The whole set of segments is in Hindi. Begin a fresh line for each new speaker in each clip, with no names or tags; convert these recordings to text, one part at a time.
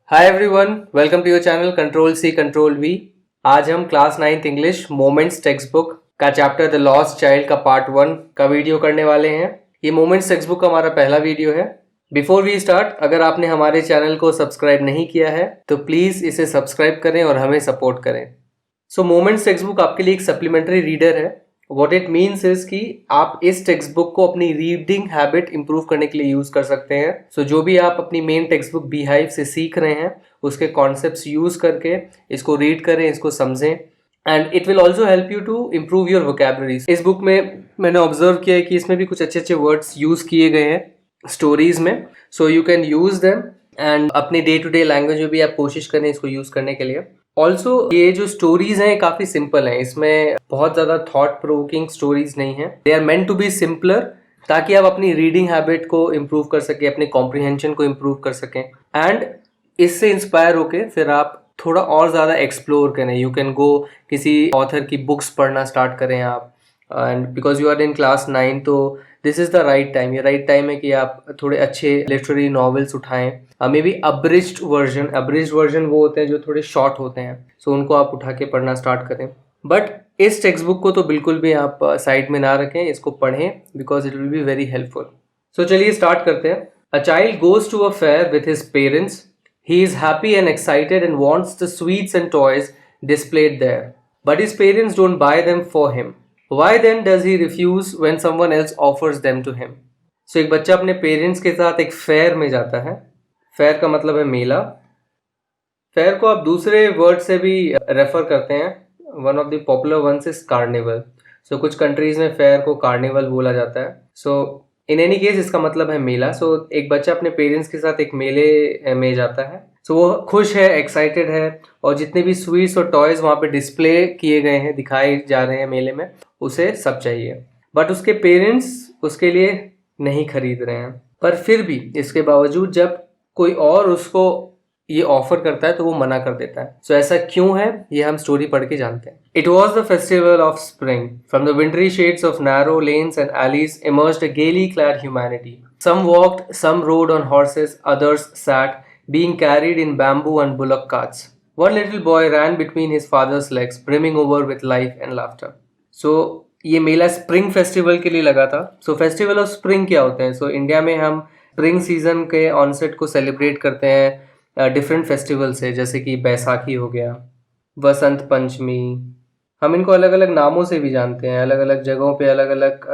Hi everyone, welcome to your channel control C control V. आज हम class 9th English moments text book का चैप्टर द लॉस्ट चाइल्ड का पार्ट 1 का वीडियो करने वाले हैं। ये मोमेंट्स टेक्स्ट बुक का हमारा पहला वीडियो है। बिफोर वी स्टार्ट, अगर आपने हमारे चैनल को सब्सक्राइब नहीं किया है तो प्लीज़ इसे सब्सक्राइब करें और हमें सपोर्ट करें। सो मोमेंट्स टेक्स्ट बुक आपके लिए एक सप्लीमेंट्री रीडर है। व्हाट इट मीन्स इज कि आप इस टेक्स्ट बुक को अपनी रीडिंग हैबिट इंप्रूव करने के लिए यूज कर सकते हैं। सो जो भी आप अपनी मेन टेक्स्ट बुक बीहाइव से सीख रहे हैं उसके कॉन्सेप्ट्स यूज करके इसको रीड करें, इसको समझें and it will also help you to improve your vocabulary. इस बुक में मैंने ऑब्जर्व किया है कि इसमें भी कुछ अच्छे अच्छे वर्ड्स यूज किए गए हैं स्टोरीज में। So you can use them and अपनी डे टू डे लैंग्वेज में भी आप कोशिश करें इसको यूज करने के लिए। ऑल्सो ये जो स्टोरीज हैं काफी सिंपल हैं, इसमें बहुत ज्यादा थॉट प्रोवोकिंग स्टोरीज नहीं है। They are meant to be simpler ताकि आप अपनी रीडिंग हैबिट को इम्प्रूव कर सकें, अपने कॉम्प्रिहेंशन को इम्प्रूव कर सकें एंड इससे इंस्पायर होके फिर आप थोड़ा और ज़्यादा एक्सप्लोर करें। यू कैन गो किसी ऑथर की बुक्स पढ़ना स्टार्ट करें आप, and because you are in class 9 तो this is the right time. ये राइट टाइम है कि आप थोड़े अच्छे लिटरेरी नॉवेल्स उठाएं, मे बी अब्रिज्ड वर्जन वो होते हैं जो थोड़े शॉर्ट होते हैं, सो उनको आप उठा के पढ़ना स्टार्ट करें। बट इस टेक्स्ट बुक को तो बिल्कुल भी आप साइड में ना रखें, इसको पढ़ें because it will be very helpful. So चलिए स्टार्ट करते हैं। A child goes to a fair with his parents. He is happy and excited and wants the sweets and toys displayed there. But his parents don't buy them for him. Why then does he refuse when someone else offers them to him? So एक बच्चा अपने पेरेंट्स के साथ एक फेयर में जाता है। फेयर का मतलब है मेला। फेयर को आप दूसरे वर्ड से भी रेफर करते हैं। One of the popular ones is carnival. So कुछ कंट्रीज में फेयर को कार्निवल बोला जाता है। सो इन एनी केस इसका मतलब है मेला। सो एक बच्चा अपने पेरेंट्स के साथ एक मेले में जाता है। सो वो खुश है, एक्साइटेड है और जितने भी स्वीट्स और टॉयज वहाँ पे डिस्प्ले किए गए हैं, दिखाए जा रहे हैं मेले में, उसे सब चाहिए। बट उसके पेरेंट्स उसके लिए नहीं खरीद रहे हैं। पर फिर भी इसके बावजूद जब कोई और उसको ये ऑफर करता है तो वो मना कर देता है। सो ऐसा क्यों है ये हम स्टोरी पढ़ के जानते हैं। It was the festival of spring. From the wintry shades of narrow lens and alleys emerged a gaily clad humanity. Some walked, some rode on horses, others sat, being carried in bamboo and bullock carts. One little boy ran between his father's legs, brimming over with life and laughter. So ये मेला स्प्रिंग फेस्टिवल के लिए लगा था। सो फेस्टिवल ऑफ स्प्रिंग क्या होते हैं? सो इंडिया में हम स्प्रिंग सीजन के ऑनसेट को सेलिब्रेट करते हैं डिफरेंट फेस्टिवल से, जैसे कि बैसाखी हो गया, वसंत पंचमी। हम इनको अलग अलग नामों से भी जानते हैं। अलग अलग जगहों पे अलग अलग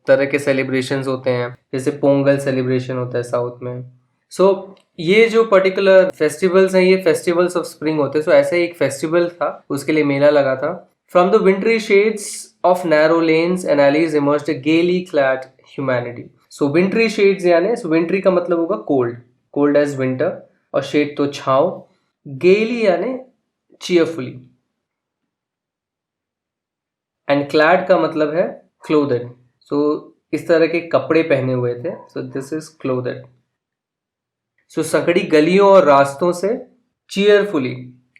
तरह के सेलिब्रेशंस होते हैं, जैसे पोंगल सेलिब्रेशन होता है साउथ में। सो ये जो पर्टिकुलर फेस्टिवल्स हैं ये फेस्टिवल्स ऑफ स्प्रिंग होते हैं। सो ऐसा ही एक फेस्टिवल था, उसके लिए मेला लगा था। From the wintry shades of narrow lens and alleys emerged a gaily clad humanity. So wintry shades यानी, सो विंटरी का मतलब होगा कोल्ड, कोल्ड एज विंटर, और शेड तो छाव। गेली यानी चीयरफुली, एंड क्लैड का मतलब है क्लोथेड। सो इस तरह के कपड़े पहने हुए थे। So this is क्लोथेड। सो संकड़ी गलियों और रास्तों से चीयरफुली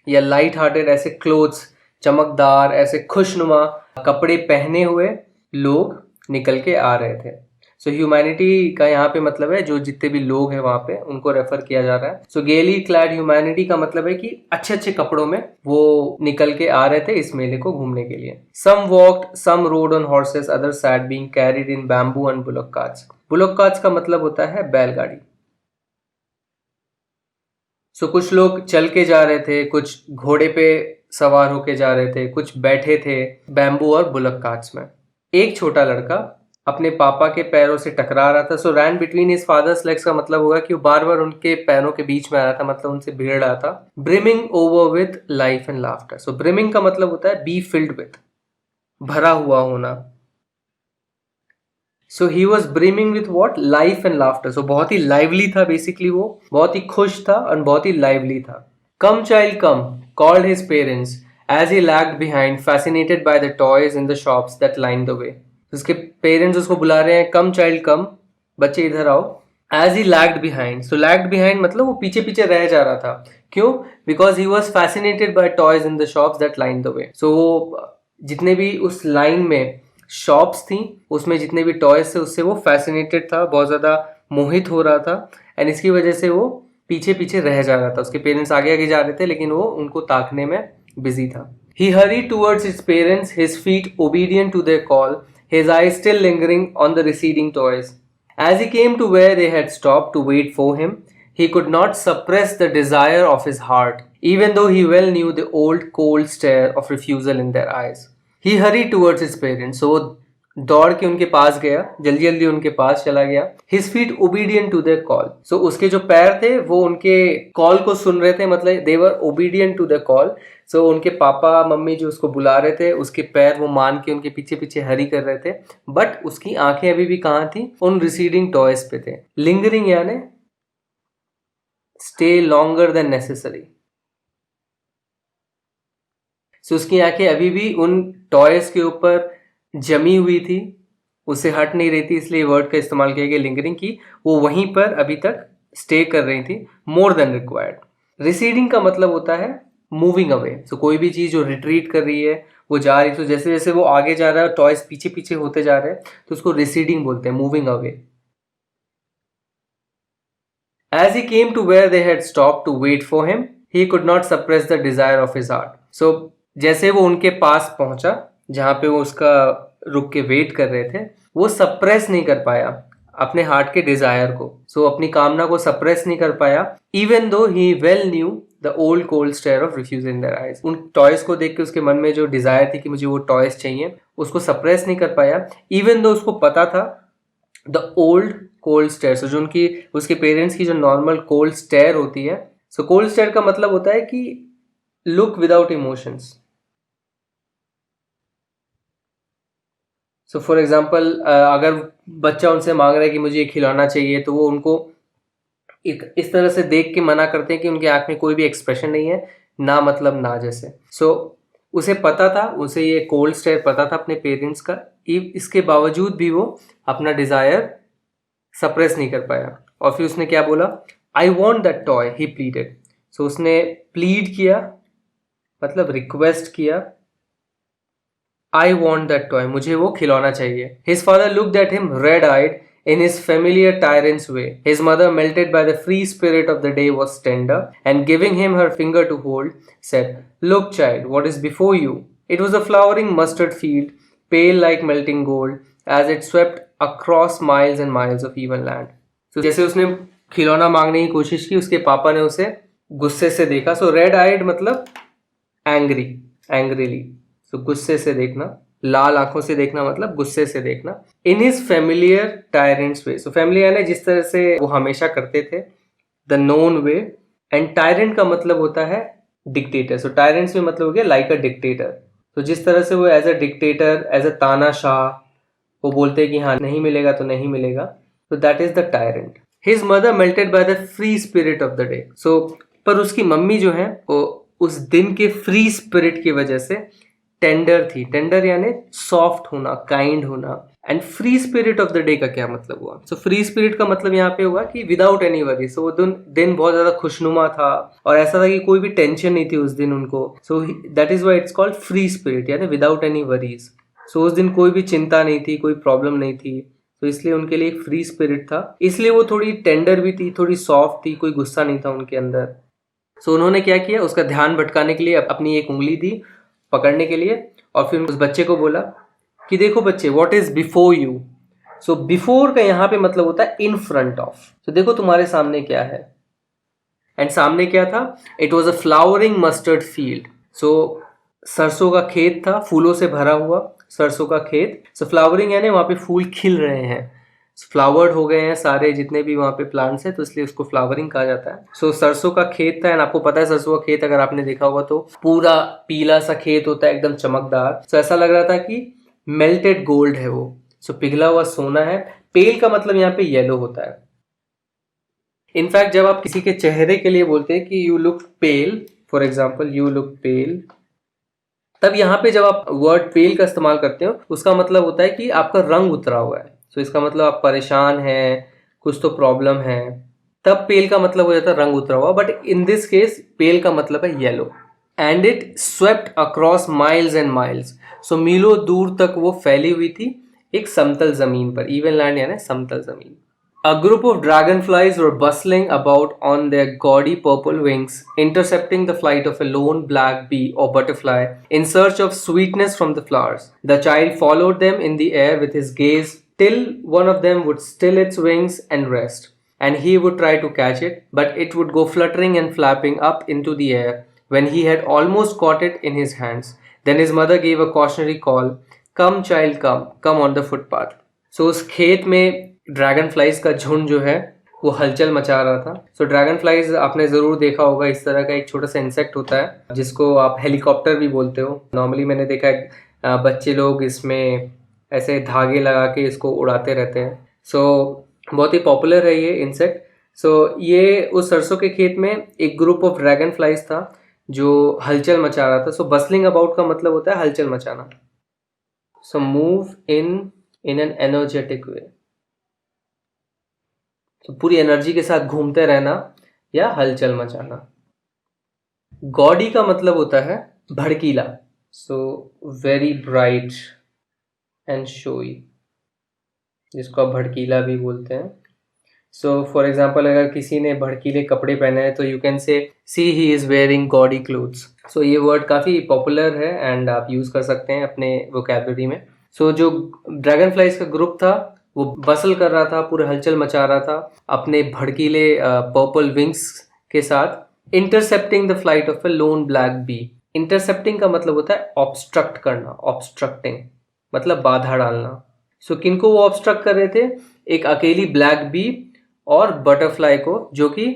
या लाइट हार्टेड ऐसे क्लोथ्स, चमकदार ऐसे खुशनुमा कपड़े पहने हुए लोग निकल के आ रहे थे। सो ह्यूमैनिटी का यहाँ पे मतलब है जो जितने भी लोग हैं वहां पे उनको रेफर किया जा रहा है। सो गेली क्लैड ह्यूमैनिटी का मतलब है कि अच्छे अच्छे कपड़ों में वो निकल के आ रहे थे इस मेले को घूमने के लिए। Some walked, some rode on horses, other set being carried in bamboo and bullock carts. Bullock carts का मतलब होता है बैलगाड़ी। सो कुछ लोग चल के जा रहे थे, कुछ घोड़े पे सवार होके जा रहे थे, कुछ बैठे थे बैम्बू और बुलॉक कार्ट्स में। एक छोटा लड़का अपने पापा के पैरों से टकरा रहा था। सो रैन बिटवीन हिज फादर्स लेग्स का मतलब होगा कि वो बार बार उनके पैरों के बीच में आ रहा था, मतलब उनसे भिड़ रहा था। Brimming over with life and laughter. So brimming का मतलब होता है बी फिल्ड विथ, भरा हुआ होना। So he was brimming with what? Life and laughter. So बहुत ही लाइवली था, बेसिकली वो बहुत ही खुश था और बहुत ही लाइवली था। Come child come called his parents as he lagged behind, fascinated by the toys in the shops that lined the way. उसके पेरेंट्स उसको बुला रहे हैं, कम चाइल्ड कम, बच्चे इधर आओ। As he lagged behind, so lagged behind मतलब वो पीछे पीछे रह जा रहा था। क्यों? Because he was fascinated by toys in the shops that lined the way. So वो जितने भी उस लाइन में शॉप्स थी उसमें जितने भी टॉयज थे उससे वो फैसिनेटेड था, बहुत ज़्यादा मोहित हो रहा था, एंड इसकी वजह से वो पीछे पीछे रह जा रहा था। उसके पेरेंट्स आगे आगे जा रहे थे लेकिन वो उनको ताकने में बिजी था। He hurried towards his parents, his feet obedient to their call, his eyes still lingering on the receding toys. As he came to where they had stopped to wait for him, he could not suppress the desire of his heart, even though he well knew the old cold stare of refusal in their eyes. He hurried towards his parents, so दौड़ के उनके पास गया, जल्दी जल्दी उनके पास चला गया। His feet obedient to their call. So उसके जो पैर थे वो उनके कॉल को सुन रहे थे, मतलब they were obedient to the call. So उनके पापा मम्मी जो उसको बुला रहे थे उसके पैर वो मान के उनके पीछे पीछे हरी कर रहे थे, बट उसकी आंखें अभी भी कहाँ थी? उन रिसीडिंग टॉयज पे थे। लिंगरिंग यानी स्टे लॉन्गर देन नेसेसरी। सो उसकी आंखें अभी भी उन टॉयज के ऊपर जमी हुई थी, उसे हट नहीं रही थी, इसलिए वर्ड का इस्तेमाल किया गया लिंगरिंग की। वो वहीं पर अभी तक स्टे कर रही थी, मोर देन रिक्वायर्ड। रिसीडिंग का मतलब होता है मूविंग अवे। सो कोई भी चीज जो रिट्रीट कर रही है, वो जा रही, तो जैसे जैसे वो आगे जा रहा है, टॉयज पीछे पीछे होते जा रहे हैं, तो उसको रिसीडिंग बोलते हैं, moving away. As he came to where they had stopped to wait for him, he could not suppress the desire of his heart. So जैसे वो उनके पास पहुंचा जहां पे वो उसका रुक के वेट कर रहे थे, वो सप्रेस नहीं कर पाया अपने हार्ट के डिजायर को। सो अपनी कामना को सप्रेस नहीं कर पाया, even though he well knew the old cold stare of refuse in their eyes. उन टॉयज को देख के उसके मन में जो डिजायर थी कि मुझे वो टॉयज चाहिए, उसको सप्रेस नहीं कर पाया, इवन दो उसको पता था द ओल्ड कोल्ड स्टेयर। सो जो उनकी उसके पेरेंट्स की जो नॉर्मल कोल्ड स्टेयर होती है, सो कोल्ड स्टेयर का मतलब होता है कि look without emotions. So for example अगर बच्चा उनसे मांग रहा है कि मुझे ये खिलौना चाहिए, तो वो उनको एक इस तरह से देख के मना करते हैं कि उनकी आंख में कोई भी एक्सप्रेशन नहीं है, ना मतलब ना जैसे। सो उसे पता था, उसे ये कोल्ड स्टेयर पता था अपने पेरेंट्स का, इसके बावजूद भी वो अपना डिजायर सप्रेस नहीं कर पाया। और फिर उसने क्या बोला? I want that toy, he pleaded. So उसने प्लीड किया, मतलब रिक्वेस्ट किया, I want that toy, मुझे वो खिलौना चाहिए। His father looked at him red-eyed in his familiar tyrant's way. His mother, melted by the free spirit of the day, was tender, and giving him her finger to hold, said, "Look, child, what is before you?" It was a flowering mustard field, pale like melting gold, as it swept across miles and miles of even land. So जैसे उसने खिलौना मांगने की कोशिश की, उसके पापा ने उसे गुस्से से देखा। So red-eyed मतलब angry, angrily. तो गुस्से से देखना, लाल आंखों से देखना मतलब गुस्से से देखना। In his familiar tyrants way. So familiar है जिस तरह से वो हमेशा करते थे, the known way. And tyrant का मतलब होता है डिक्टेटर। सो टायरेंट्स में मतलब हो गया लाइक अ डिक्टेटर। तो जिस तरह से वो as a dictator, as a तानाशाह, वो बोलते हैं कि हाँ नहीं मिलेगा तो नहीं मिलेगा, तो that is the tyrant. His mother melted by the free spirit of the day. So पर उसकी मम्मी जो है वो उस दिन के फ्री स्पिरिट की वजह से टेंडर थी। टेंडर यानी सॉफ्ट होना, काइंड होना। And free spirit of the day का क्या मतलब हुआ? सो फ्री स्पिरिट का मतलब यहाँ पे हुआ कि विदाउट एनी वरी। सो वो दिन बहुत ज्यादा खुशनुमा था और ऐसा था कि कोई भी टेंशन नहीं थी उस दिन उनको। सो that is why it's called free spirit, यानी विदाउट एनी वरीज। सो उस दिन कोई भी चिंता नहीं थी, कोई प्रॉब्लम नहीं थी, तो इसलिए उनके लिए एक फ्री स्पिरिट था। इसलिए वो थोड़ी टेंडर भी थी, थोड़ी सॉफ्ट थी, कोई गुस्सा नहीं था उनके अंदर। सो उन्होंने क्या किया, उसका ध्यान भटकाने के लिए अपनी एक उंगली दी पकड़ने के लिए, और फिर उस बच्चे को बोला कि देखो बच्चे, what is before you. So before का यहाँ पे मतलब होता है इन फ्रंट ऑफ। तो देखो तुम्हारे सामने क्या है। एंड सामने क्या था? It was a flowering mustard field. So सरसों का खेत था, फूलों से भरा हुआ सरसों का खेत। सो फ्लावरिंग यानी वहां पे फूल खिल रहे हैं, फ्लावर्ड हो गए हैं सारे जितने भी वहाँ पे प्लांट्स हैं, तो इसलिए उसको फ्लावरिंग कहा जाता है। सो सरसों का खेत था, एंड आपको पता है सरसों का खेत अगर आपने देखा होगा तो पूरा पीला सा खेत होता है, एकदम चमकदार। सो ऐसा लग रहा था कि मेल्टेड गोल्ड है वो। सो पिघला हुआ सोना है। पेल का मतलब यहाँ पे येलो होता है। इनफैक्ट जब आप किसी के चेहरे के लिए बोलते हैं कि you look pale, for example you look pale, तब यहाँ पे जब आप वर्ड पेल का इस्तेमाल करते हो, उसका मतलब होता है कि आपका रंग उतरा हुआ है। तो इसका मतलब आप परेशान हैं, कुछ तो प्रॉब्लम है, तब पेल का मतलब हो जाता है रंग उतरा हुआ। But in this case pale का मतलब है yellow. And it swept across miles and miles. So मीलों दूर तक वो फैली हुई थी एक समतल जमीन पर। इवन लैंड यानी समतल जमीन। A group of dragonflies were bustling about on their gaudy purple wings, intercepting the flight of a lone black bee or butterfly in search of sweetness from the flowers. The child followed them in the air with his gaze till one of them would still its wings and rest, and he would try to catch it, but it would go fluttering and flapping up into the air when he had almost caught it in his hands. Then his mother gave a cautionary call, "Come, child, come on the footpath." So उस खेत में ड्रैगन फ्लाइज का झुंड जो है वो हलचल मचा रहा था. सो ड्रैगन फ्लाइज आपने ज़रूर देखा होगा, इस तरह का एक छोटा सा इंसेक्ट होता है जिसको आप हेलीकॉप्टर भी बोलते हो. नॉर्मली मैंने देखा है बच्चे लोग इसमें ऐसे धागे लगा के इसको उड़ाते रहते हैं. सो बहुत ही पॉपुलर है ये इंसेक्ट. सो ये उस सरसों के खेत में एक ग्रुप ऑफ ड्रैगन फ्लाइज था जो हलचल मचा रहा था. सो बसलिंग अबाउट का मतलब होता है हलचल मचाना. So move in an energetic way. तो पूरी एनर्जी के साथ घूमते रहना या हलचल मचाना. गॉडी का मतलब होता है भड़कीला. So very bright and showy, जिसको आप भड़कीला भी बोलते हैं. सो फॉर एग्जाम्पल अगर किसी ने भड़कीले कपड़े पहने हैं तो you can say see he is wearing gaudy clothes. So ये वर्ड काफ़ी पॉपुलर है एंड आप यूज़ कर सकते हैं अपने वोकैबुलरी में. सो जो ड्रैगन फ्लाइज का ग्रुप था वो बसल कर रहा था, पूरा हलचल मचा रहा था अपने भड़कीले पर्पल विंग्स के साथ, intercepting the flight of a lone black bee. Intercepting का मतलब होता है ऑब्स्ट्रक्ट करना. ऑब्स्ट्रक्टिंग मतलब बाधा डालना. सो किनको वो ऑब्स्ट्रक्ट कर रहे थे? एक अकेली ब्लैक बी और बटरफ्लाई को, जो कि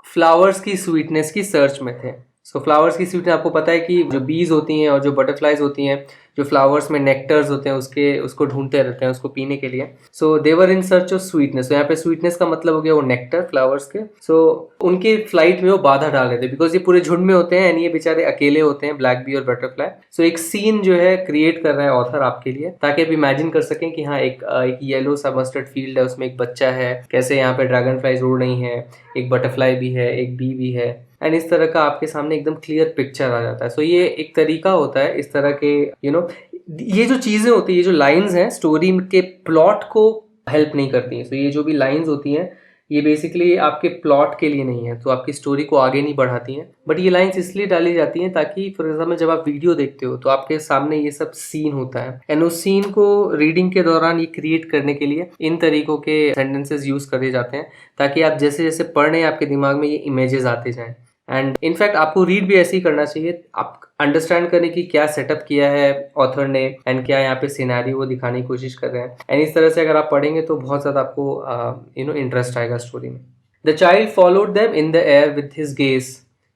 फ्लावर्स की स्वीटनेस की सर्च में थे. सो फ्लावर्स की स्वीटनेस आपको पता है कि जो बीज होती हैं और जो बटरफ्लाइज होती हैं, जो फ्लावर्स में नेक्टर्स होते हैं उसको ढूंढते रहते हैं उसको पीने के लिए. सो दे वर इन सर्च ऑफ स्वीटनेस. तो यहाँ पे स्वीटनेस का मतलब हो गया वो नेक्टर फ्लावर्स के. सो उनके फ्लाइट में वो बाधा डाल रहे थे बिकॉज ये पूरे झुंड में होते हैं एंड ये बेचारे अकेले होते हैं, ब्लैक बी और बटरफ्लाई. सो एक सीन जो है क्रिएट कर रहा है ऑथर आपके लिए, ताकि आप इमेजिन कर सकें कि हाँ एक येलो सा मस्टर्ड फील्ड है, उसमें एक बच्चा है, कैसे यहाँ पे ड्रैगन फ्लाइज उड़ रही हैं, एक बटरफ्लाई भी है, एक बी भी है, एंड इस तरह का आपके सामने एकदम क्लियर पिक्चर आ जाता है. सो ये एक तरीका होता है इस तरह के ये जो चीज़ें होती है, ये जो लाइंस हैं स्टोरी के प्लॉट को हेल्प नहीं करती हैं. सो ये जो भी लाइंस होती हैं ये बेसिकली आपके प्लॉट के लिए नहीं है, तो आपकी स्टोरी को आगे नहीं बढ़ाती हैं. बट ये लाइंस इसलिए डाली जाती हैं ताकि फॉर एग्जाम्पल जब आप वीडियो देखते हो तो आपके सामने ये सब सीन होता है एंड उस सीन को रीडिंग के दौरान ये क्रिएट करने के लिए इन तरीकों के सेंटेंसेस यूज करे जाते हैं ताकि आप जैसे जैसे पढ़ रहे हैं आपके दिमाग में ये इमेजेस आते जाएं. एंड इनफैक्ट आपको रीड भी ऐसे ही करना चाहिए, आप अंडरस्टैंड करने की क्या सेटअप किया है ऑथर ने एंड क्या यहाँ पे सिनेरियो वो दिखाने की कोशिश कर रहे हैं. एंड इस तरह से अगर आप पढ़ेंगे तो बहुत ज़्यादा आपको इंटरेस्ट आएगा स्टोरी में. The child followed them in the air with his gaze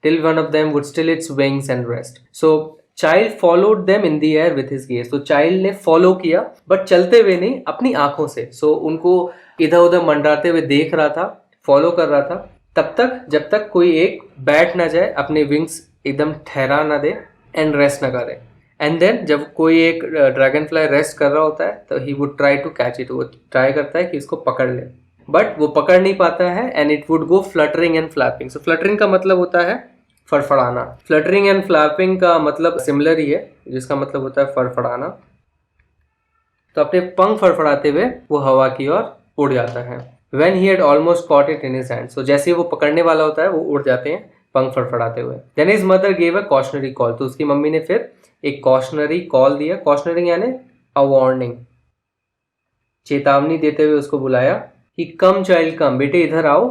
till one of them would still its wings and rest. So child followed them in the air with his gaze. तो चाइल्ड ने फॉलो किया बट चलते हुए नहीं, अपनी आंखों से. सो उनको इधर उधर मंडराते हुए देख रहा था, फॉलो कर रहा था तब तक जब तक कोई एक बैठ ना जाए, अपने विंग्स एकदम ठहरा ना दे एंड रेस्ट ना करे. एंड देन जब कोई एक ड्रैगन फ्लाई रेस्ट कर रहा होता है तो he would try to catch it. वो ट्राई करता है कि इसको पकड़ ले, बट वो पकड़ नहीं पाता है and it would go fluttering and flapping. So fluttering का मतलब होता है फड़फड़ाना. फ्लटरिंग एंड फ्लैपिंग का मतलब सिमिलर ही है, जिसका मतलब होता है फड़फड़ाना. तो अपने पंख फड़फड़ाते हुए वो हवा की ओर उड़ जाता है. When he had almost caught it in his hand. So जैसे वो पकड़ने वाला होता है वो उड़ जाते हैं पंख फड़फड़ाते हुए. Then his mother gave a cautionary call. तो उसकी मम्मी ने फिर एक cautionary call दिया. cautionary यानी a warning, चेतावनी देते हुए उसको बुलाया कि come child come, बेटे इधर आओ,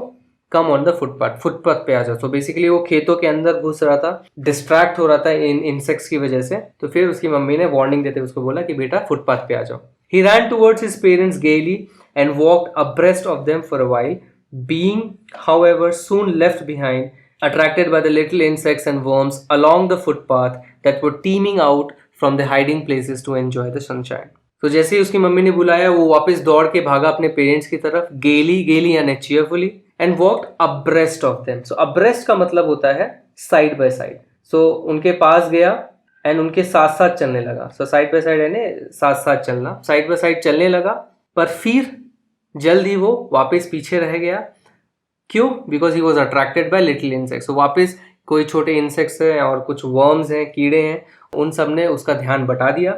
come on the footpath, footpath पे आ जाओ. तो बेसिकली वो खेतों के अंदर घुस रहा था, डिस्ट्रैक्ट हो रहा था इन इंसेक्ट्स की वजह से. तो फिर उसकी मम्मी ने वार्निंग देते हुए उसको बोला कि बेटा फुटपाथ पे आ जाओ. He ran towards his parents gaily and walked abreast of them for a while, being, however, soon left behind, attracted by the little insects and worms along the footpath that were teeming out from the hiding places to enjoy the sunshine. तो जैसे ही उसकी मम्मी ने बुलाया वो वापस दौड़ के भागा अपने पेरेंट्स की तरफ, गेली यानी cheerfully, and walked abreast of them. So abreast का मतलब होता है साइड बाय साइड. सो उनके पास गया एंड उनके साथ साथ चलने लगा. सो साइड बाय साइड यानी साथ साथ चलना, साइड बाय साइड चलने लगा. पर फिर जल्द ही वो वापस पीछे रह गया. क्यों? Because he was attracted by little insects. तो वापस कोई छोटे इंसेक्ट्स हैं और कुछ वर्म्स हैं, कीड़े हैं, उन सब ने उसका ध्यान बटा दिया.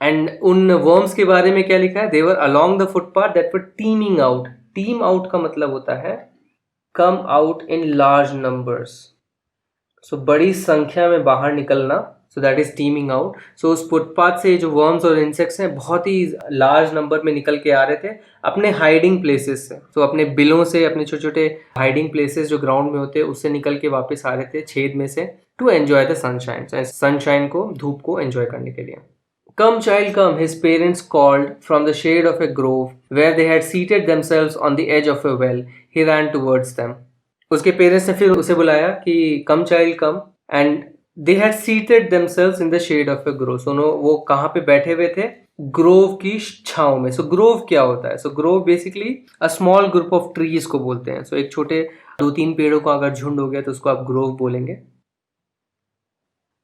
एंड उन वर्म्स के बारे में क्या लिखा है? They were along the footpath that were teeming out. Team out का मतलब होता है come out in large numbers, so बड़ी संख्या में बाहर निकलना, so that is teeming out. So उस फुटपाथ से जो वर्म्स और इंसेक्ट्स हैं बहुत ही लार्ज नंबर में निकल के आ रहे थे अपने हाइडिंग प्लेसेस से, तो अपने बिलों से, अपने छोटे छोटे हाइडिंग प्लेसेस जो ग्राउंड में होते हैं उससे निकल के वापस आ रहे थे छेद में से, to enjoy the sunshine, sunshine को, धूप को एंजॉय करने के लिए। Come, child, come, his parents called from the shade of a grove where they had seated themselves on the edge of a well. He ran towards them. उसके पेरेंट्स ने फिर उसे बुलाया कि come child come, and they had seated themselves in the shade of a grove. So वो कहाँ पे बैठे हुए थे? ग्रोव की छांव में। सो ग्रोव क्या होता है? So grove basically a small group of trees को बोलते हैं। सो एक छोटे 2-3 पेड़ों का अगर झुंड हो गया तो उसको आप ग्रोव बोलेंगे।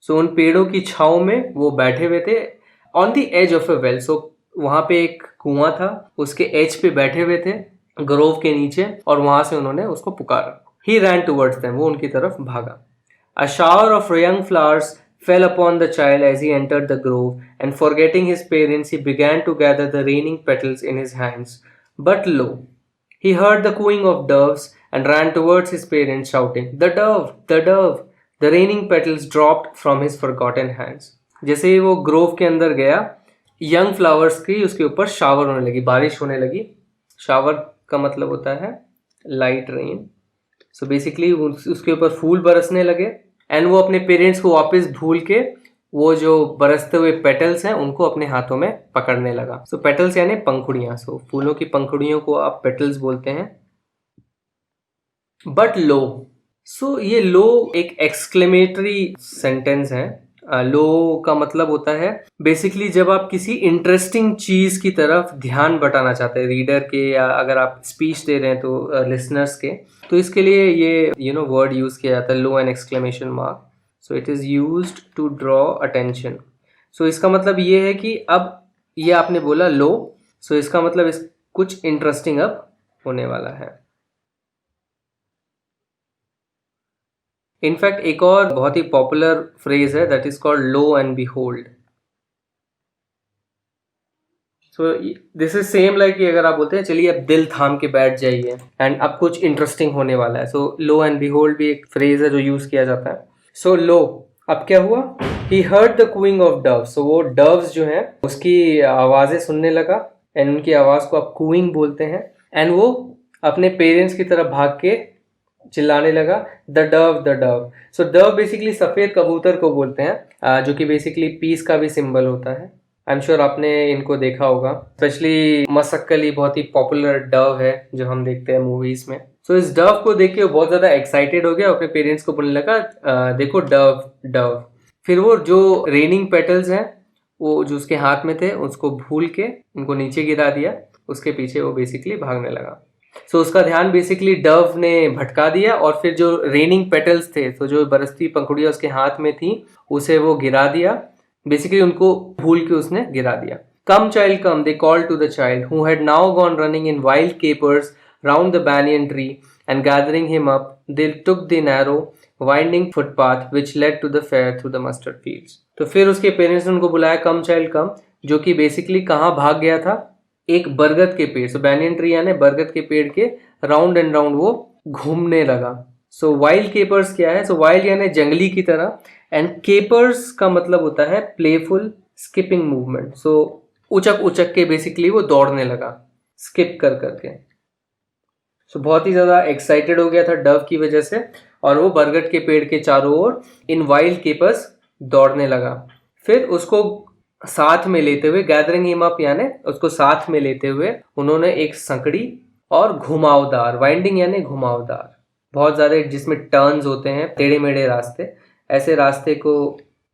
सो उन पेड़ों की छांव में वो बैठे हुए थे on the edge of a well. So वहां पे एक कुआं था, उसके एज पे बैठे हुए थे ग्रोव के नीचे, और वहां से उन्होंने उसको पुकारा। ही रैन टुवर्ड्स देम, वो उनकी तरफ भागा। A shower of young flowers fell upon the child as he entered the grove, and forgetting his parents, he began to gather the raining petals in his hands. But lo, he heard the cooing of doves and ran towards his parents, shouting, "The dove! The dove!" The raining petals dropped from his forgotten hands. जैसे ही वो ग्रोव के अंदर गया, यंग फ्लावर्स की उसके ऊपर शावर होने लगी, बारिश होने लगी। शावर का मतलब होता है लाइट रेन। सो बेसिकली उसके ऊपर फूल बरसने लगे, एंड वो अपने पेरेंट्स को वापस भूल के वो जो बरसते हुए पेटल्स हैं उनको अपने हाथों में पकड़ने लगा। सो पेटल्स यानी पंखुड़ियां। सो फूलों की पंखुड़ियों को आप पेटल्स बोलते हैं। बट लो, सो ये लो एक एक्सक्लेमेटरी सेंटेंस है। लो का मतलब होता है बेसिकली जब आप किसी इंटरेस्टिंग चीज की तरफ ध्यान बटाना चाहते हैं रीडर के, या अगर आप स्पीच दे रहे हैं तो लिसनर्स के, तो इसके लिए ये वर्ड यूज किया जाता है, lo and exclamation mark. So it is used to draw attention. So इसका मतलब ये है कि अब ये आपने बोला लो, सो इसका मतलब कुछ इंटरेस्टिंग अब होने वाला है। इनफैक्ट एक और बहुत ही पॉपुलर फ्रेज है that is called low and behold. So this is same like कि अगर आप बोलते हैं चलिए अब दिल थाम के बैठ जाइए एंड अब कुछ इंटरेस्टिंग होने वाला है। सो लो एंड बिहोल्ड भी एक फ्रेज है जो यूज किया जाता है। सो लो, अब क्या हुआ? He heard the cooing of doves. So वो डव्स जो है उसकी आवाजें सुनने लगा, एंड उनकी आवाज को आप कूइंग बोलते हैं, एंड वो अपने पेरेंट्स की तरफ भाग के चिल्लाने लगा, the Dove the Dove. So Dove basically सफेद कबूतर को बोलते हैं, जो कि बेसिकली पीस का भी सिंबल होता है। आई एम श्योर आपने इनको देखा होगा, स्पेशली मसक्कली बहुत ही पॉपुलर डव है जो हम देखते हैं मूवीज में। सो इस डव को देख के वो बहुत ज्यादा एक्साइटेड हो गया, अपने पेरेंट्स को बोलने लगा, देखो डव डव। फिर वो जो रेनिंग पेटल्स हैं वो जो उसके हाथ में थे उसको भूल के उनको नीचे गिरा दिया, उसके पीछे वो बेसिकली भागने लगा। सो उसका ध्यान बेसिकली डव ने भटका दिया, और फिर जो रेनिंग पेटल्स थे, तो जो बरसती पंखुड़ियां उसके हाथ में थी, उसे वो गिरा दिया, बेसिकली उनको भूल के उसने गिरा दिया। Come child come, they called to the child who had now gone running in wild capers round the banyan tree, and gathering him up, they took the narrow winding footpath which led to the fair through the mustard fields. तो फिर उसके पेरेंट्स ने उनको बुलाया कम चाइल्ड कम, जो कि बेसिकली कहाँ भाग गया था? एक बरगद के पेड़। सो बैनियन ट्री यानी बरगद के पेड़ के राउंड एंड राउंड वो घूमने लगा। सो वाइल्ड केपर्स क्या है? सो वाइल्ड यानी जंगली की तरह, एंड केपर्स का मतलब होता है प्लेफुल स्किपिंग मूवमेंट। सो उचक उचक के बेसिकली वो दौड़ने लगा, स्किप कर करके। सो बहुत ही ज्यादा एक्साइटेड हो गया था डव की वजह से, और वो बरगद के पेड़ के चारों ओर इन वाइल्ड केपर्स दौड़ने लगा। फिर उसको साथ में लेते हुए, गैदरिंग हिम अप यानी उसको साथ में लेते हुए, उन्होंने एक संकड़ी और घुमावदार, वाइंडिंग यानी घुमावदार, बहुत ज्यादा जिसमें टर्न्स होते हैं, टेढ़े मेढ़े रास्ते, ऐसे रास्ते को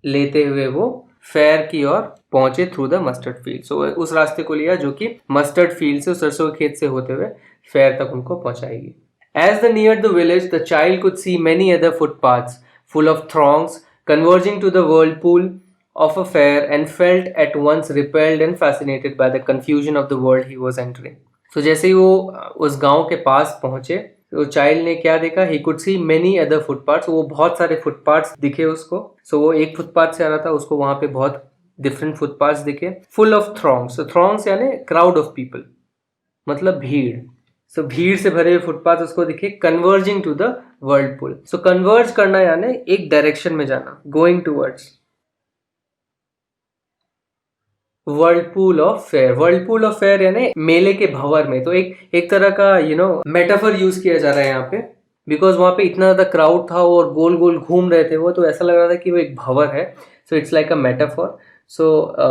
लेते हुए वो फेयर की ओर पहुंचे थ्रू द मस्टर्ड फील्ड। सो उस रास्ते को लिया जो कि मस्टर्ड फील्ड से, सरसों के खेत से होते हुए फेयर तक उनको पहुंचाएगी। As they neared the village, the child could see many other footpaths full of throngs converging to the whirlpool of a fair, and felt at once repelled and fascinated by the confusion of the world he was entering. So जैसे ही वो उस गांव के पास पहुंचे, तो चाइल्ड ने क्या देखा? He could see many other footpaths. वो बहुत सारे फुटपाथ्स दिखे उसको। सो वो एक फुटपाथ से आ रहा था, उसको वहां पे बहुत डिफरेंट फुटपाथ्स दिखे। फुल ऑफ थ्रॉन्ग्स, थ्रॉन्ग्स यानी क्राउड ऑफ पीपल, मतलब भीड़। सो भीड़ से भरे हुए फुटपाथ उसको दिखे converging to the whirlpool. So converge करना यानी एक डायरेक्शन में जाना, going towards. Whirlpool of fair, whirlpool of fair यानी मेले के भंवर में। तो एक तरह का मेटाफर यूज किया जा रहा है यहाँ पे, बिकॉज वहां पे इतना ज्यादा क्राउड था और गोल गोल घूम रहे थे वो, तो ऐसा लग रहा था कि वो एक भंवर है। So it's like a metaphor. So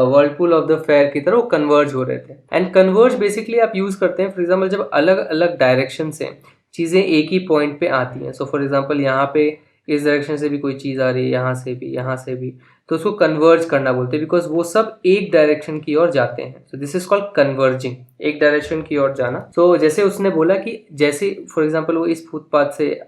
whirlpool of the fair की तरह वो कन्वर्ज हो रहे थे। एंड कन्वर्ज बेसिकली आप यूज करते हैं फॉर एग्जाम्पल जब अलग अलग डायरेक्शन से चीजें एक ही पॉइंट पे आती हैं। सो फॉर एग्जाम्पल यहाँ पे इस डायरेक्शन से भी कोई चीज आ रही है, यहाँ से भी, यहाँ से भी, तो उसको कन्वर्ज करना बोलते हैं, बिकॉज वो सब एक डायरेक्शन की ओर जाते हैं। So this is called converging, एक डायरेक्शन की ओर जाना। सो जैसे उसने बोला कि जैसे फॉर एग्जाम्पल वो इस फुटपाथ से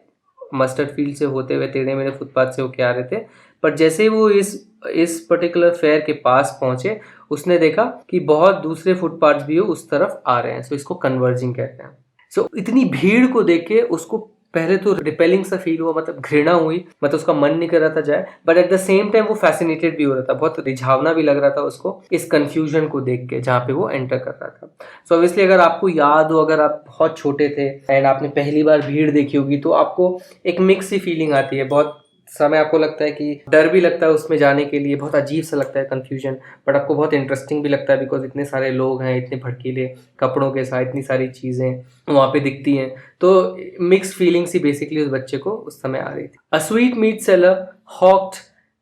मस्टर्ड फील्ड से होते हुए टेढ़े मेढ़े फुटपाथ से होके आ रहे थे, पर जैसे ही वो इस पर्टिकुलर फेयर के पास पहुंचे उसने देखा कि बहुत दूसरे फुटपाथ भी उस तरफ आ रहे हैं। सो इसको कन्वर्जिंग कहते हैं। सो इतनी भीड़ को देख के उसको पहले तो रिपेलिंग सा फील हुआ, मतलब घृणा हुई, मतलब उसका मन नहीं कर रहा था जाए, but at the same time वो फैसिनेटेड भी हो रहा था, बहुत रिझावना भी लग रहा था उसको इस कंफ्यूजन को देख के जहाँ पे वो एंटर कर रहा था। सो ऑब्वियसली अगर आपको याद हो, अगर आप बहुत छोटे थे एंड आपने पहली बार भीड़ देखी होगी, तो आपको एक मिक्स सी फीलिंग आती है। बहुत समय आपको लगता है कि डर भी लगता है उसमें जाने के लिए, बहुत अजीब सा लगता है कंफ्यूजन, बट आपको बहुत इंटरेस्टिंग भी लगता है बिकॉज इतने सारे लोग हैं, इतने भड़कीले कपड़ों के साथ इतनी सारी चीज़ें वहाँ पे दिखती हैं। तो मिक्स फीलिंग सी बेसिकली उस बच्चे को उस समय आ रही थी। A sweet meat seller hawked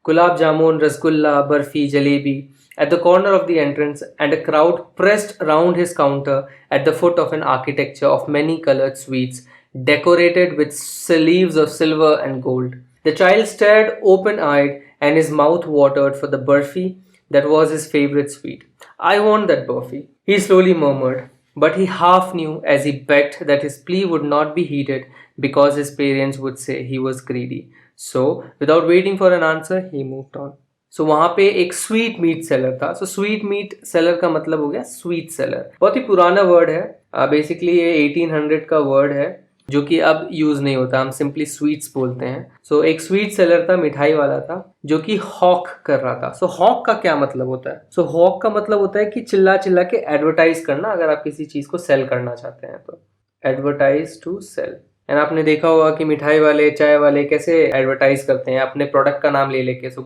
gulab jamun, rasgulla, barfi, jalebi at the corner of the entrance, and a crowd pressed round his counter at the foot of an architecture of many colored sweets decorated with sleeves of silver and gold. The child stared open-eyed and his mouth watered for the burfi that was his favorite sweet. I want that burfi, he slowly murmured, but he half knew as he begged that his plea would not be heeded because his parents would say he was greedy. So, without waiting for an answer, he moved on. सो वहाँ पे एक स्वीट मीट सेलर था। सो स्वीट मीट सेलर का मतलब हो गया स्वीट सेलर। बहुत ही पुराना वर्ड है, बेसिकली ये 1800 का वर्ड है जो कि अब यूज नहीं होता, हम सिंपली स्वीट्स बोलते हैं। सो एक स्वीट सेलर था, मिठाई वाला था, जो कि हॉक कर रहा था। सो हॉक का क्या मतलब होता है? सो हॉक का मतलब होता है कि चिल्ला चिल्ला के एडवर्टाइज करना, अगर आप किसी चीज को सेल करना चाहते हैं तो। Advertise to cell. एंड आपने देखा होगा कि मिठाई वाले, चाय वाले कैसे एडवर्टाइज करते हैं अपने प्रोडक्ट का नाम ले लेके। सो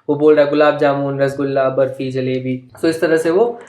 वो बोल रहा है गुलाब जामुन, रसगुल्ला, बर्फी, जलेबी। सो इस तरह से वो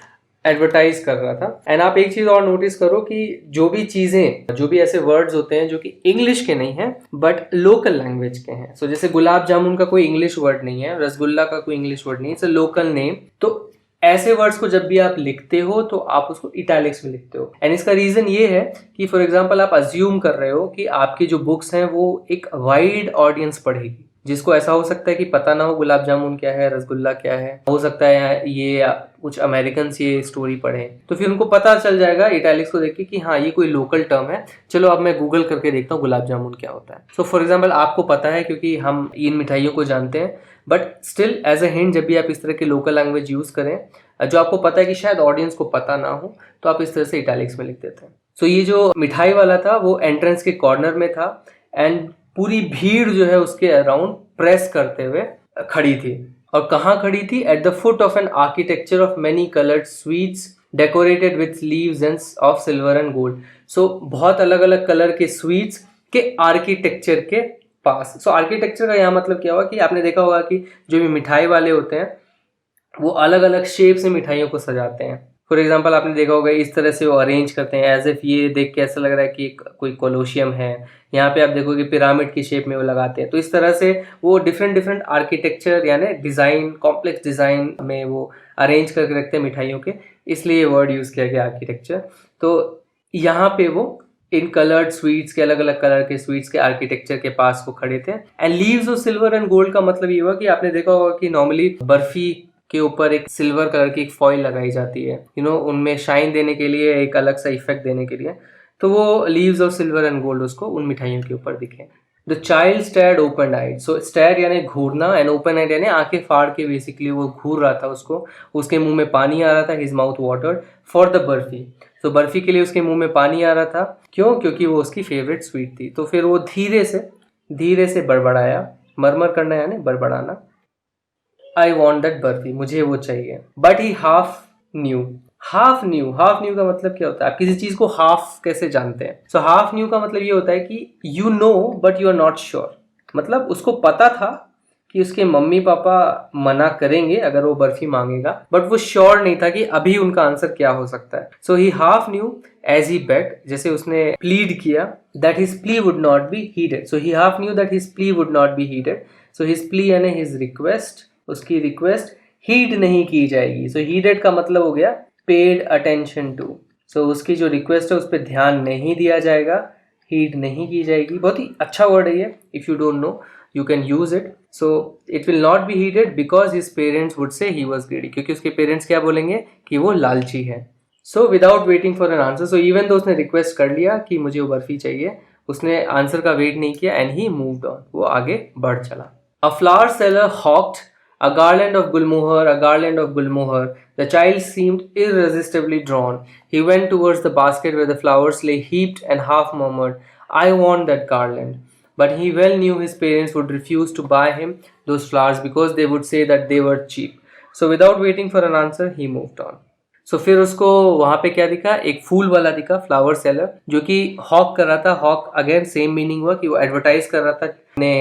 एडवर्टाइज कर रहा था। एंड आप एक चीज और नोटिस करो कि जो भी चीजें, जो भी ऐसे वर्ड्स होते हैं जो कि इंग्लिश के नहीं है बट लोकल लैंग्वेज के हैं। सो जैसे गुलाब जामुन का कोई इंग्लिश वर्ड नहीं है, रसगुल्ला का कोई इंग्लिश वर्ड नहीं है, इट्स अ लोकल नेम। तो ऐसे वर्ड्स को जब भी आप लिखते हो तो आप उसको इटैलिक्स में लिखते हो। एंड इसका रीजन ये है कि फॉर एग्जांपल आप अज्यूम कर रहे हो कि आपकी जो बुक्स हैं वो एक वाइड ऑडियंस पढ़ेगी, जिसको ऐसा हो सकता है कि पता ना हो गुलाब जामुन क्या है, रसगुल्ला क्या है, हो सकता है ये कुछ अमेरिकन ये स्टोरी पढ़े, तो फिर उनको पता चल जाएगा इटैलिक्स को देख के कि हाँ ये कोई लोकल टर्म है, चलो अब मैं गूगल करके देखता हूँ गुलाब जामुन क्या होता है। सो फॉर एग्जाम्पल आपको पता है क्योंकि हम इन मिठाइयों को जानते हैं, but still as a hint जब भी आप इस तरह की लोकल लैंग्वेज यूज करें जो आपको पता है कि शायद ऑडियंस को पता ना हो, तो आप इस तरह से इटैलिक्स में लिख देते हैं। सो ये जो मिठाई वाला था वो एंट्रेंस के कॉर्नर में था एंड पूरी भीड़ जो है उसके अराउंड प्रेस करते हुए खड़ी थी। और कहाँ खड़ी थी? At the foot of an architecture of many coloured sweets decorated with leaves and of silver and gold. So बहुत अलग अलग कलर के स्वीट्स के आर्किटेक्चर के पास। सो आर्किटेक्चर का यहाँ मतलब क्या हुआ कि आपने देखा होगा कि जो भी मिठाई वाले होते हैं वो अलग अलग शेप से मिठाइयों को सजाते हैं। फॉर एग्जाम्पल आपने देखा होगा इस तरह से वो अरेंज करते हैं एज इफ ये देख के ऐसा लग रहा है कि कोई कोलोशियम है। यहाँ पे आप देखोगे पिरामिड की शेप में वो लगाते हैं। तो इस तरह से वो डिफरेंट डिफरेंट आर्किटेक्चर यानी डिज़ाइन, कॉम्प्लेक्स डिज़ाइन में वो अरेंज करके रखते हैं मिठाइयों के, इसलिए वर्ड यूज़ किया गया आर्किटेक्चर। तो यहाँ पे वो इन कलर्ड स्वीट्स के, अलग अलग कलर के स्वीट्स के आर्किटेक्चर के पास वो खड़े थे। And leaves of silver and gold का मतलब ये हुआ कि आपने देखा होगा कि नॉर्मली बर्फी के ऊपर एक सिल्वर कलर की एक फॉइल लगाई जाती है, उनमें शाइन देने के लिए, एक अलग सा इफेक्ट देने के लिए। तो वो leaves of silver and gold उसको उन मिठाइयों के ऊपर दिखे। The child stared open eyed. So stare यानी घूरना एंड ओपन आइड यानी आंखें फाड़ के बेसिकली वो घूर रहा था उसको, उसके मुंह में पानी आ रहा था। His mouth watered for the barfi. तो बर्फी के लिए उसके मुंह में पानी आ रहा था। क्यों? क्योंकि वो उसकी फेवरेट स्वीट थी। तो फिर वो धीरे से बड़बड़ाया। मरमर करना यानी बड़बड़ाना। I want that बर्फी, मुझे वो चाहिए। But he half new, half new का मतलब क्या होता है? आप किसी चीज को हाफ कैसे जानते हैं? सो हाफ न्यू का मतलब ये होता है कि you know but you are not sure. मतलब उसको पता था कि उसके मम्मी पापा मना करेंगे अगर वो बर्फी मांगेगा, बट वो श्योर नहीं था कि अभी उनका आंसर क्या हो सकता है। So he half knew as he begged, जैसे उसने प्लीड किया, that his plea would not be heeded. So he half knew that his plea would not be heeded. So his plea यानी हिज रिक्वेस्ट, उसकी रिक्वेस्ट हीड नहीं की जाएगी। सो हीडेड का मतलब हो गया पेड अटेंशन टू। सो उसकी जो रिक्वेस्ट है उस पर ध्यान नहीं दिया जाएगा, हीड नहीं की जाएगी। बहुत ही अच्छा वर्ड है ये, if you don't know you can use it. So it will not be heeded because his parents would say he was greedy, क्योंकि उसके पेरेंट्स क्या बोलेंगे कि वो लालची है। So without waiting for an answer, so even though उसने रिक्वेस्ट कर लिया कि मुझे वो बर्फी चाहिए, उसने आंसर का वेट नहीं किया and he moved on, वो आगे बढ़ चला। A flower seller hawked a garland of gulmohar, a garland of gulmohar. The child seemed irresistibly drawn. He went towards the basket where the flowers lay heaped and half murmured, I want that garland. But he well knew his parents would refuse to buy him those flowers because they would say that they were cheap. So without waiting for an answer, he moved on. So फिर उसको वहां पे क्या दिखा? एक फूल वाला दिखा, फ्लावर सेलर, जो कि हॉक कर रहा था। हॉक अगेन सेम मीनिंग हुआ कि वो एडवर्टाइज कर रहा था अपने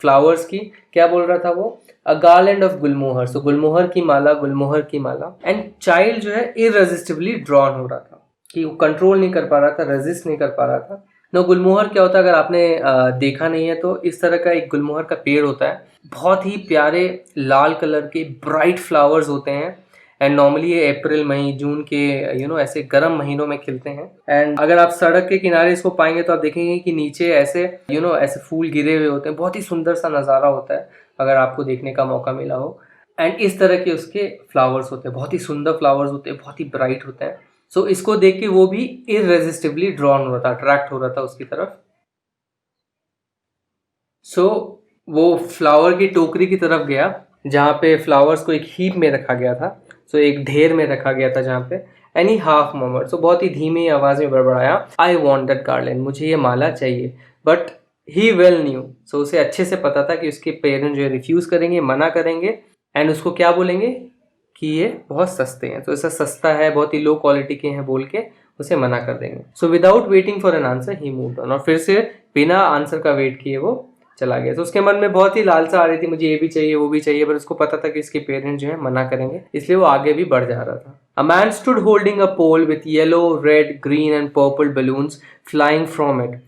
फ्लावर्स की। क्या बोल रहा था वो? अ गार्लैंड ऑफ गुलमोहर। सो गुलमोहर की माला, गुलमोहर की माला। एंड चाइल्ड जो है इररेजिस्टिबली ड्रॉन हो रहा था, कि वो कंट्रोल नहीं कर पा रहा था, रेजिस्ट नहीं कर पा रहा था। नो, गुलमोहर क्या होता है अगर आपने देखा नहीं है तो इस तरह का एक गुलमोहर का पेड़ होता है। बहुत ही प्यारे लाल कलर के ब्राइट फ्लावर्स होते हैं एंड नॉर्मली ये अप्रैल मई जून के ऐसे गर्म महीनों में खिलते हैं। एंड अगर आप सड़क के किनारे इसको पाएंगे तो आप देखेंगे कि नीचे ऐसे ऐसे फूल गिरे हुए होते हैं। बहुत ही सुंदर सा नज़ारा होता है अगर आपको देखने का मौका मिला हो। एंड इस तरह के उसके फ्लावर्स होते हैं, बहुत ही सुंदर फ्लावर्स होते हैं, बहुत ही ब्राइट होते हैं। सो इसको देख के वो भी इररेजिस्टिबली ड्रॉन हो रहा था, अट्रैक्ट हो रहा था उसकी तरफ। सो वो फ्लावर की टोकरी की तरफ गया जहाँ पे फ्लावर्स को एक हीप में रखा गया था। सो एक ढेर में रखा गया था जहाँ पे। एनी हाफ मोमेंट, सो बहुत ही धीमी आवाज में बड़बड़ाया, आई वॉन्ट दैट गार्लैंड, मुझे ये माला चाहिए। बट ही वेल न्यू, सो उसे अच्छे से पता था कि उसके पेरेंट्स जो है रिफ्यूज करेंगे, मना करेंगे। एंड उसको क्या बोलेंगे कि ये बहुत सस्ते हैं, तो ऐसा सस्ता है, बहुत ही लो क्वालिटी के हैं बोल के उसे मना कर देंगे। So without waiting for an answer he moved on, और फिर से बिना आंसर का वेट किए वो चला गया। तो उसके मन में बहुत ही लालसा आ रही थी, मुझे ये भी चाहिए वो भी चाहिए, पर उसको पता था कि इसके पेरेंट्स जो है मना करेंगे, इसलिए वो आगे भी बढ़ जा रहा था। A man stood holding a pole with yellow, red, green and purple balloons flying from it.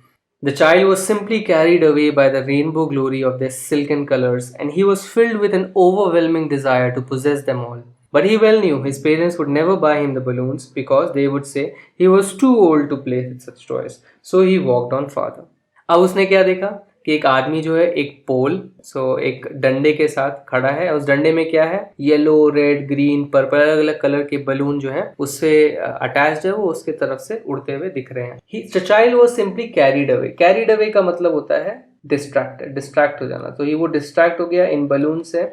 The child was simply carried away by the rainbow glory of their silken colors, and he was filled with an overwhelming desire to possess them all. But he well knew his parents would never buy him the balloons because they would say he was too old to play with such toys. So he walked on farther. अब उसने क्या देखा कि एक आदमी जो है एक पोल, एक डंडे के साथ खड़ा है। उस डंडे में क्या है? येलो, रेड, ग्रीन, पर्पल, अलग अलग कलर के बलून जो है उससे अटैच्ड है, वो उसके तरफ से उड़ते हुए दिख रहे हैं। The child was simply carried away. Carried away का मतलब होता है डिस्ट्रैक्टेड, डिस्ट्रैक्ट हो जाना। तो ये वो डिस्ट्रैक्ट हो गया इन बलून से,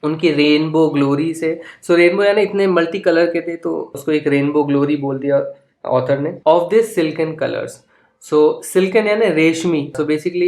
उनकी रेनबो ग्लोरी से। सो रेनबो यानी इतने मल्टी कलर के थे तो उसको एक रेनबो ग्लोरी बोल दिया ऑथर ने। Of this silken colours, so silken यानी रेशमी। सो बेसिकली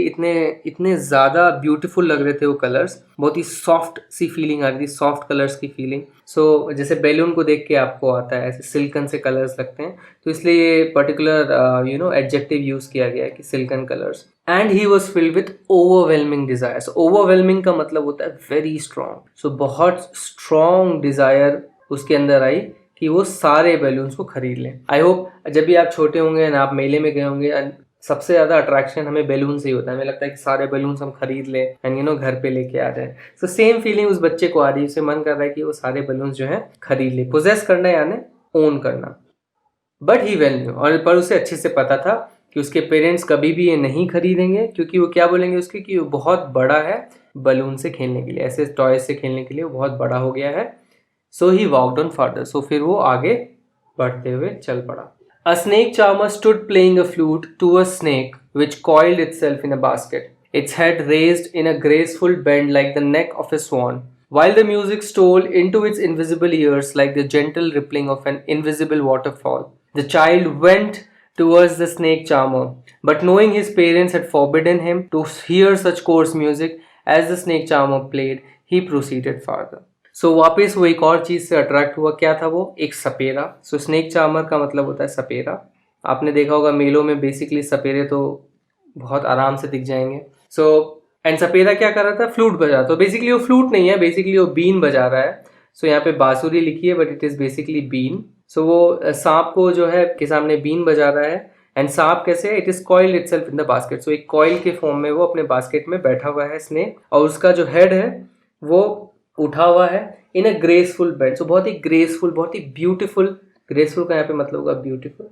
इतने ज़्यादा ब्यूटीफुल लग रहे थे वो कलर्स, बहुत ही सॉफ्ट सी फीलिंग आ रही थी, सॉफ्ट कलर्स की फीलिंग। सो जैसे बैलून को देख के आपको आता है ऐसे सिल्कन से कलर्स लगते हैं, तो इसलिए ये पर्टिकुलर एडजेक्टिव यूज़ किया गया है कि silken colours. And he was filled with overwhelming desire. So overwhelming का मतलब होता है वेरी स्ट्रॉन्ग। सो बहुत स्ट्रॉन्ग डिजायर उसके अंदर आई कि वो सारे बैलून्स को खरीद लें। आई होप जब भी आप छोटे होंगे ना, आप मेले में गए होंगे, सबसे ज़्यादा अट्रैक्शन हमें बैलून से ही होता है। हमें लगता है कि सारे बैलून्स हम खरीद लें एंड घर पे लेके आ जाए। सो सेम फीलिंग उस बच्चे को आ रही है, उसे मन कर रहा है कि वो सारे बैलून्स जो है खरीद ले, पोजेस करना यानी ओन करना। बट ही वेल न्यू, और पर उसे अच्छे से पता था कि उसके पेरेंट्स कभी भी ये नहीं खरीदेंगे, क्योंकि वो क्या बोलेंगे उसके कि वो बहुत बड़ा है बलून से खेलने के लिए, ऐसे टॉयज से खेलने के लिए वो बहुत बड़ा हो गया है। So he walked on further, so फिर वो आगे बढ़ते हुए चल पड़ा। A snake charmer stood playing a flute to a snake which coiled itself in a basket, its head raised in a graceful bend like the neck of a swan, while the music stole into its invisible ears like the gentle rippling of an invisible waterfall. The child went towards the snake charmer, but knowing his parents had forbidden him to hear such coarse music as the snake charmer played, he proceeded farther. सो वापस वो एक और चीज़ से अट्रैक्ट हुआ, क्या था वो? एक सपेरा। सो स्नेक चार्मर का मतलब होता है सपेरा। आपने देखा होगा मेलों में बेसिकली सपेरे तो बहुत आराम से दिख जाएंगे। सो एंड सपेरा क्या कर रहा था? फ्लूट बजा रहा। तो बेसिकली वो फ्लूट नहीं है, बेसिकली वो बीन बजा रहा है। सो यहाँ पे बांसुरी लिखी है but it is basically been. So वो सांप को जो है के सामने बीन बजा रहा है। एंड सांप कैसे? It is coiled itself in the basket. So एक कॉइल के फॉर्म में वो अपने बास्केट में बैठा हुआ है स्नेक, और उसका जो हेड है वो उठा हुआ है इन अ ग्रेसफुल बेंड। सो बहुत ही ग्रेसफुल, बहुत ही ब्यूटीफुल। ग्रेसफुल का यहाँ पे मतलब होगा ब्यूटीफुल।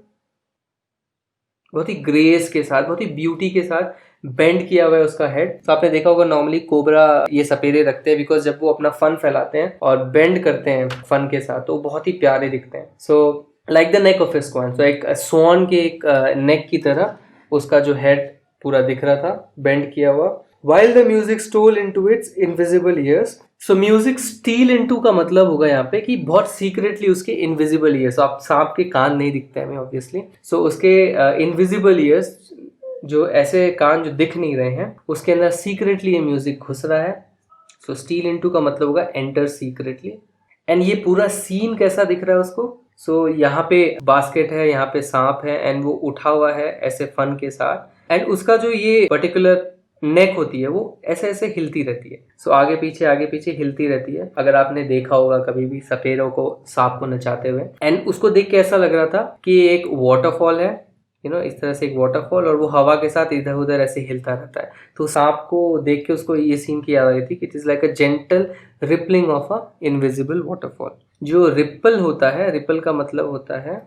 बहुत ही ग्रेस के साथ, बहुत ही ब्यूटी के साथ बेंड किया हुआ है उसका हेड। तो आपने देखा होगा नॉर्मली कोबरा ये सपेरे रखते हैं बिकॉज जब वो अपना फन फैलाते हैं और बेंड करते हैं फन के साथ तो बहुत ही प्यारे दिखते हैं। So like the neck of a swan. So एक स्वान के एक नेक की तरह उसका जो हेड पूरा दिख रहा था बेंड किया हुआ। While the music stole into its invisible ears, so music steal into का मतलब होगा यहाँ पे कि बहुत secretly उसके invisible ears, so आप सांप के कान नहीं दिखते हमें obviously, so उसके invisible ears जो ऐसे कान जो दिख नहीं रहे हैं उसके अंदर secretly ये म्यूजिक घुस रहा है। so steal into का मतलब होगा enter secretly। एंड ये पूरा सीन कैसा दिख रहा है उसको? सो यहाँ पे बास्केट है, यहाँ पे सांप है एंड वो उठा हुआ है ऐसे फन के साथ, एंड उसका जो ये पर्टिकुलर नेक होती है वो ऐसे ऐसे हिलती रहती है। सो आगे पीछे हिलती रहती है। अगर आपने देखा होगा कभी भी सपेरों को सांप को नचाते हुए, एंड उसको देख के ऐसा लग रहा था कि ये एक वाटरफॉल है, इस तरह से एक वाटरफॉल, और वो हवा के साथ इधर उधर ऐसे हिलता रहता है। तो सांप को देख के उसको ये सीन की याद आई थी कि it is like a gentle rippling of a invisible waterfall. जो रिपल होता है, रिपल का मतलब होता है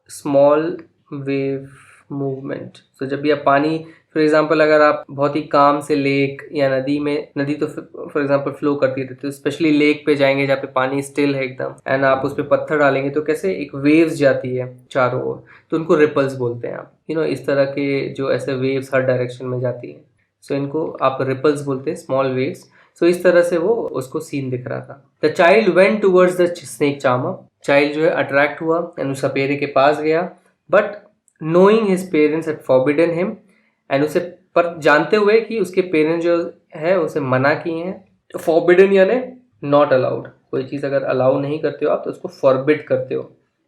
स्मॉल वेव मूवमेंट। सो जब भी आप पानी, फॉर एग्जाम्पल अगर आप बहुत ही काम से लेक या नदी में, नदी तो फॉर एग्जाम्पल फ्लो करती रहती है, स्पेशली लेक पे जाएंगे जहाँ पे पानी स्टिल है एकदम, एंड आप उस पर पत्थर डालेंगे तो कैसे एक वेव्स जाती है चारों ओर, तो उनको रिपल्स बोलते हैं आप। इस तरह के जो ऐसे वेव्स हर डायरेक्शन में जाती है, सो इनको आप रिपल्स बोलते हैं, स्मॉल वेव्स। सो इस तरह से वो उसको सीन दिख रहा था। The child went towards the snake charmer. Child जो है अट्रैक्ट हुआ एंड उस सपेरे के पास गया, but knowing his parents had forbidden him, and उसे पर जानते हुए कि उसके पेरेंट्स जो है उसे मना किए हैं। फॉरबिडन यानी नॉट अलाउड। कोई चीज़ अगर अलाउ नहीं करते हो आप तो उसको फॉरबिड करते हो,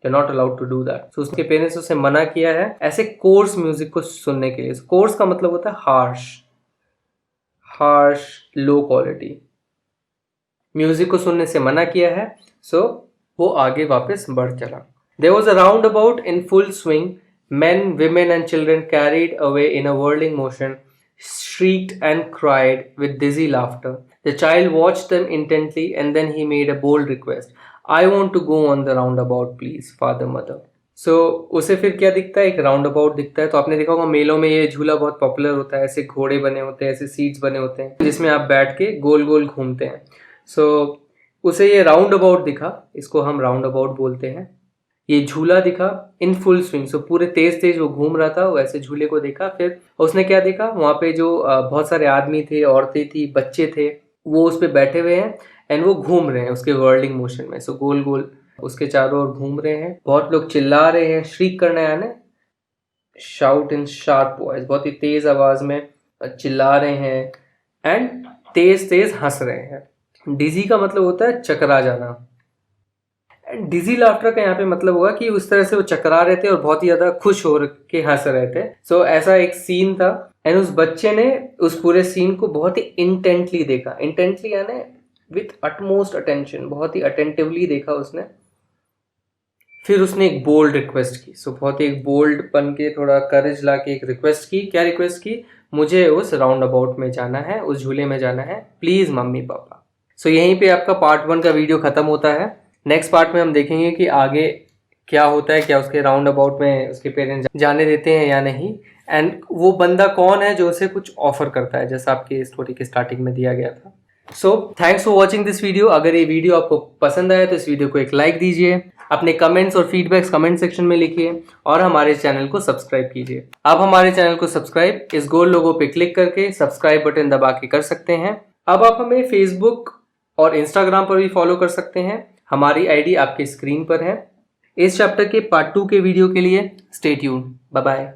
you not allowed to do that. So उसके पेरेंट्स उसे मना किया है ऐसे कोर्स म्यूजिक को सुनने के लिए। कोर्स का मतलब होता है हार्श, लो क्वालिटी म्यूजिक को सुनने से मना किया है। सो वो आगे वापस बढ़ चला। There was a roundabout in full swing. Men, women and children carried away in a whirling motion, shrieked and cried with dizzy laughter. The child watched them intently and then he made a bold request. I want to go on the roundabout, please, father, mother. So, उसे फिर क्या दिखता है? एक राउंड अबाउट दिखता है। तो आपने देखा होगा मेलों में ये झूला बहुत पॉपुलर होता है, ऐसे घोड़े बने होते हैं, ऐसे सीट्स बने होते हैं जिसमें आप बैठ के गोल गोल घूमते हैं। सो उसे ये राउंड अबाउट दिखा, इसको हम राउंड अबाउट बोलते हैं। ये झूला दिखा इन फुल स्विंग, सो पूरे तेज तेज वो घूम रहा था, वैसे झूले को देखा। फिर उसने क्या देखा? वहाँ पे जो बहुत सारे आदमी थे, औरतें थी, बच्चे थे, वो उस पे बैठे हुए हैं एंड वो घूम रहे हैं उसके वर्लिंग मोशन में। सो गोल गोल उसके चारों ओर घूम रहे हैं। बहुत लोग चिल्ला रहे हैं, श्रीक करना है यानी शाउट इन शार्प वॉइस, बहुत ही तेज आवाज में चिल्ला रहे हैं एंड तेज तेज हंस रहे हैं। डिजी का मतलब होता है चकरा जाना। डिजी लाफ्टर का यहाँ पे मतलब होगा कि उस तरह से वो चकरा रहे थे और बहुत ही ज्यादा खुश हो के हंस रहे थे। सो ऐसा एक सीन था एंड उस बच्चे ने उस पूरे सीन को बहुत ही इंटेंटली देखा। इंटेंटली यानी विथ अटमोस्ट अटेंशन, बहुत ही अटेंटिवली देखा उसने। फिर उसने एक बोल्ड रिक्वेस्ट की। सो बहुत ही एक बोल्ड बन के, थोड़ा करेज ला के एक रिक्वेस्ट की। क्या रिक्वेस्ट की? मुझे उस राउंड अबाउट में जाना है, उस झूले में जाना है, प्लीज मम्मी पापा। सो यहीं पे आपका पार्ट 1 का वीडियो खत्म होता है। नेक्स्ट पार्ट में हम देखेंगे कि आगे क्या होता है, क्या उसके राउंड अबाउट में उसके पेरेंट्स जाने देते हैं या नहीं, एंड वो बंदा कौन है जो उसे कुछ ऑफर करता है, जैसा आपके स्टोरी के स्टार्टिंग में दिया गया था। So thanks for watching this video. अगर ये वीडियो आपको पसंद आया तो इस वीडियो को एक लाइक दीजिए, अपने कमेंट्स और फीडबैक्स कमेंट सेक्शन में लिखिए और हमारे चैनल को सब्सक्राइब कीजिए। आप हमारे चैनल को सब्सक्राइब इस गोल लोगो पे क्लिक करके सब्सक्राइब बटन दबा के कर सकते हैं। अब आप हमें फेसबुक और इंस्टाग्राम पर भी फॉलो कर सकते हैं। हमारी आईडी आपके स्क्रीन पर है। इस चैप्टर के पार्ट 2 के वीडियो के लिए स्टे ट्यून्ड। Bye bye.